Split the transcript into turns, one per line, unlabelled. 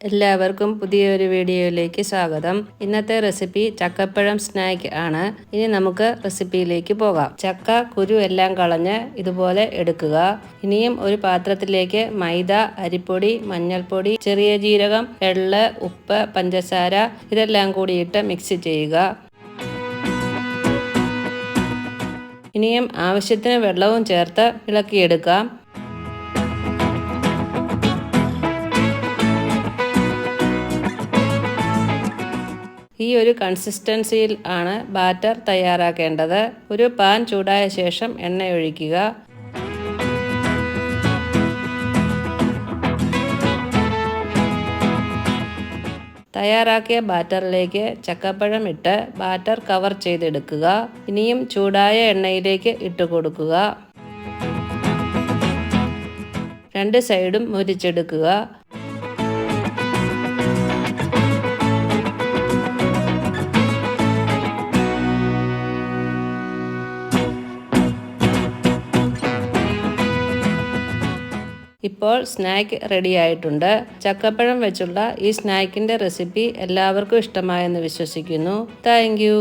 എല്ലാവർക്കും പുതിയൊരു വീഡിയോയിലേക്ക് സ്വാഗതം. ഇന്നത്തെ റെസിപ്പി ചക്കപ്പഴം സ്നാക്ക് ആണ്. ഇനി നമുക്ക് റെസിപ്പിയിലേക്ക് പോകാം. ചക്ക കുരു എല്ലാം കളഞ്ഞ് ഇതുപോലെ എടുക്കുക. ഇനിയും ഒരു പാത്രത്തിലേക്ക് മൈദ, അരിപ്പൊടി, മഞ്ഞൾപ്പൊടി, ചെറിയ ജീരകം, എള്ള്, ഉപ്പ്, പഞ്ചസാര ഇതെല്ലാം കൂടിയിട്ട് മിക്സ് ചെയ്യുക. ഇനിയും ആവശ്യത്തിന് വെള്ളവും ചേർത്ത് ഇളക്കിയെടുക്കാം. ഈ ഒരു കൺസിസ്റ്റൻസിയിൽ ആണ് ബാറ്റർ തയ്യാറാക്കേണ്ടത്. ഒരു പാൻ ചൂടായ ശേഷം എണ്ണ ഒഴിക്കുക. തയ്യാറാക്കിയ ബാറ്ററിലേക്ക് ചക്കപ്പഴം ഇട്ട് ബാറ്റർ കവർ ചെയ്തെടുക്കുക. ഇനിയും ചൂടായ എണ്ണയിലേക്ക് ഇട്ട് കൊടുക്കുക. രണ്ട് സൈഡും മുരിച്ചെടുക്കുക. ഇപ്പോൾ സ്നാക്ക് റെഡി ആയിട്ടുണ്ട്. ചക്കപ്പഴം വെച്ചുള്ള ഈ സ്നാക്കിൻ്റെ റെസിപ്പി എല്ലാവർക്കും ഇഷ്ടമായെന്ന് വിശ്വസിക്കുന്നു. Thank you.